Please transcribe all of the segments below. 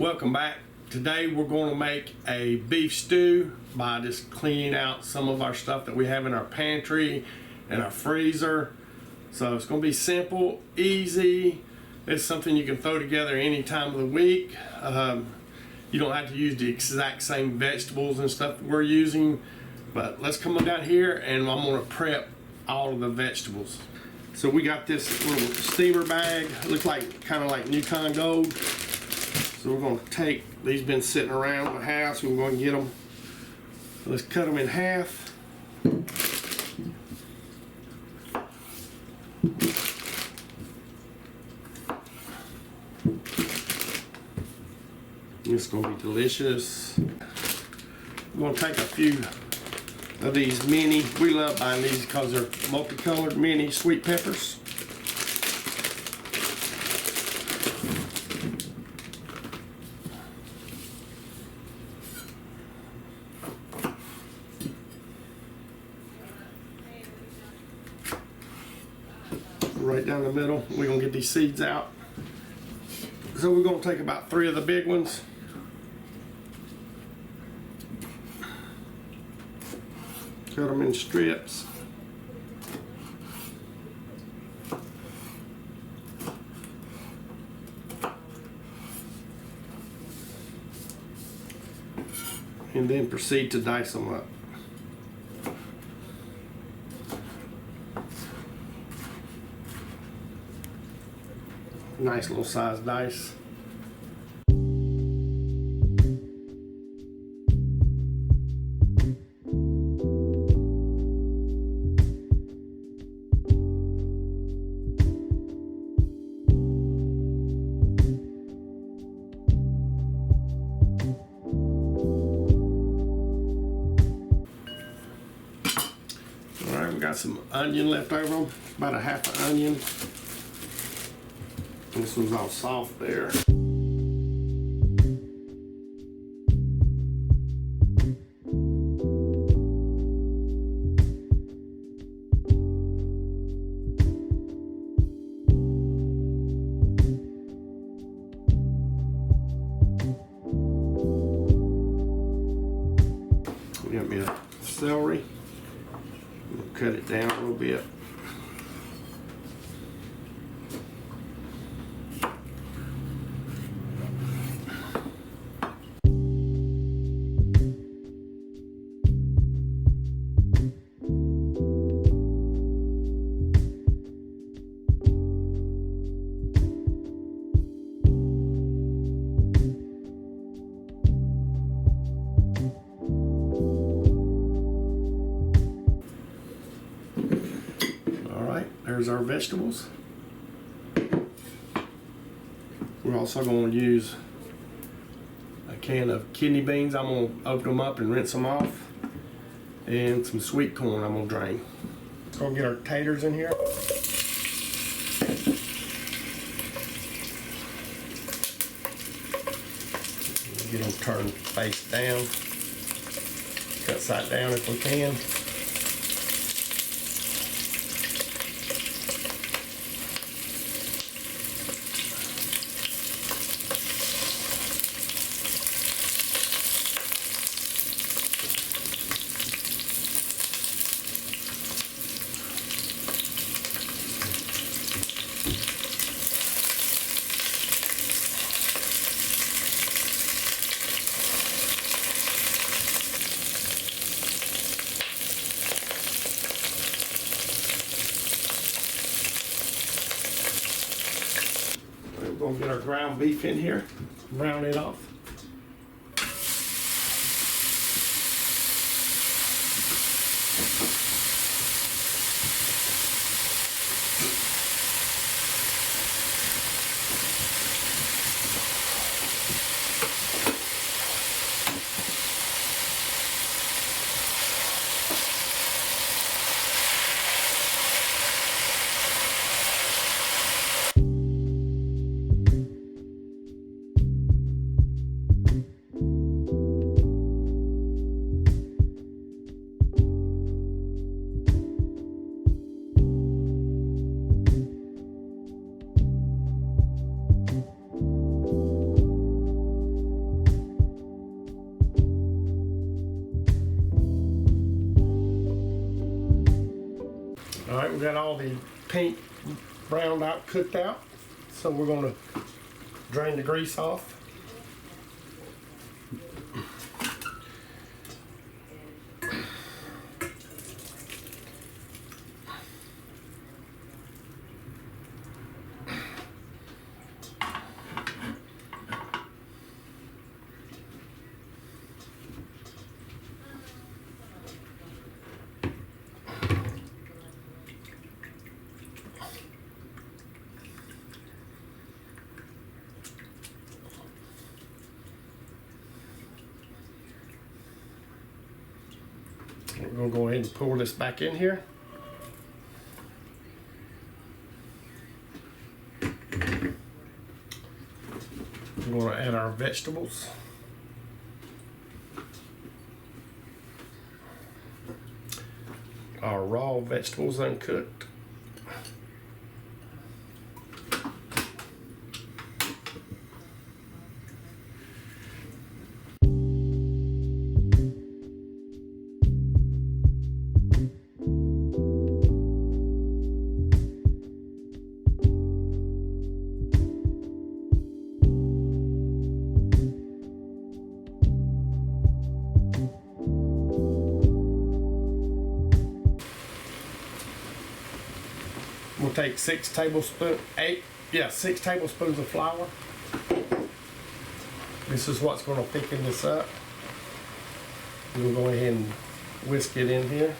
Welcome back. Today we're going to make a beef stew by just cleaning out some of our stuff that we have in our pantry and our freezer. So it's going to be simple, easy. It's something you can throw together any time of the week. You don't have to use the exact same vegetables and stuff that we're using, but let's come on down here and I'm going to prep all of the vegetables. So we got this little steamer bag, looks like kind of like Yukon Gold. So we're going to take these, been sitting around the house, we're going to get them. So let's cut them in half. It's going to be delicious. I'm going to take a few of these mini, we love buying these because they're multicolored mini sweet peppers. Right down the middle, we're going to get these seeds out. So we're going to take about 3 of the big ones. Cut them in strips. And then proceed to dice them up. Nice little size dice. Alright, we got some onion left over, about a half an onion. This one's all soft there. We got me a celery. We'll cut it down a little bit. There's our vegetables. We're also going to use a can of kidney beans. I'm going to open them up and rinse them off. And some sweet corn I'm going to drain. Let's go get our taters in here. Get them turned face down. Cut side down if we can. We're going to get our ground beef in here, brown it off. we got all the pink browned out, cooked out. So we're going to drain the grease off. We're going to go ahead and pour this back in here. We're going to add our vegetables. Our raw vegetables uncooked. We'll take 6 tablespoons of flour. This is what's going to thicken this up. We'll go ahead and whisk it in here.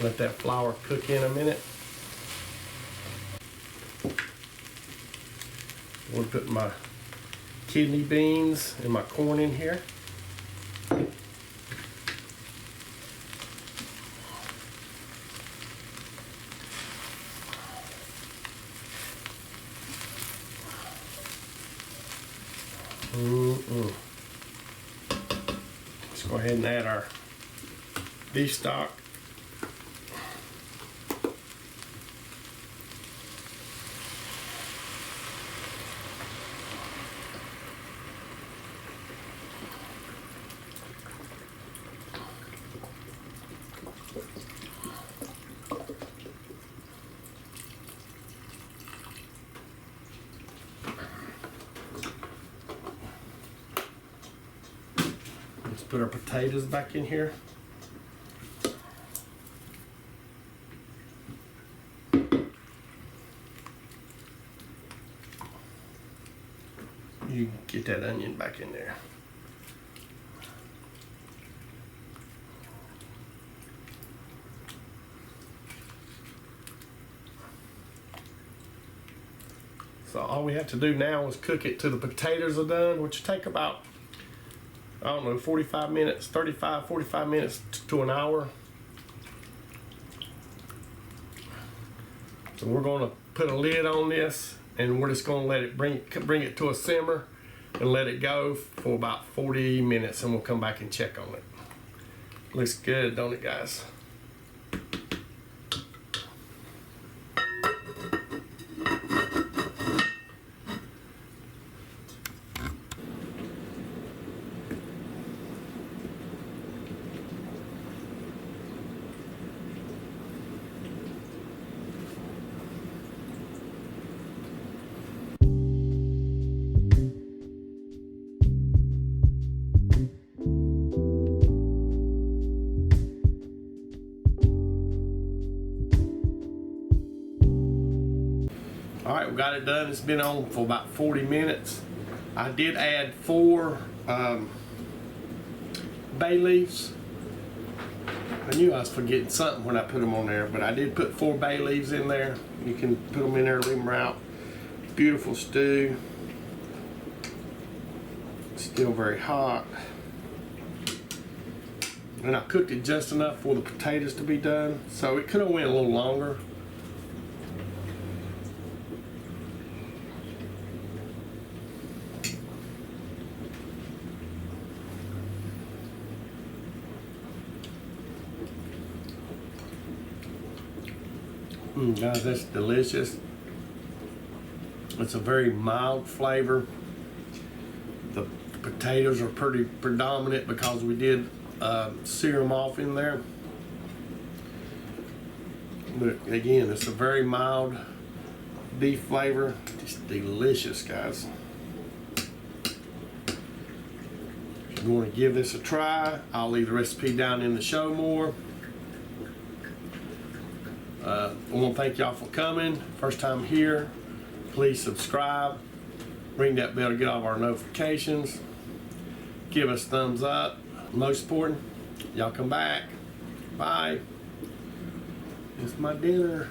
Let that flour cook in a minute. I'm going to put my kidney beans and my corn in here. Let's go ahead and add our beef stock. Let's put our potatoes back in here. You get that onion back in there. So all we have to do now is cook it till the potatoes are done, which will take about, I don't know, 45 minutes, 45 minutes to an hour. So we're going to put a lid on this, and we're just going to let it bring it to a simmer and let it go for about 40 minutes, and we'll come back and check on it. Looks good, don't it, guys? All right, we got it done. It's been on for about 40 minutes. I did add 4 bay leaves. I knew I was forgetting something when I put them on there, but I did put 4 bay leaves in there. You can put them in there, leave them out. Beautiful stew. Still very hot. And I cooked it just enough for the potatoes to be done, so it could have went a little longer. Guys, that's delicious. It's a very mild flavor. The potatoes are pretty predominant because we did sear them off in there. But again, it's a very mild beef flavor. Just delicious, guys. If you want to give this a try, I'll leave the recipe down in the show more. I want to thank y'all for coming. First time here, please subscribe. Ring that bell to get all of our notifications. Give us thumbs up. Most important, y'all come back. Bye. It's my dinner.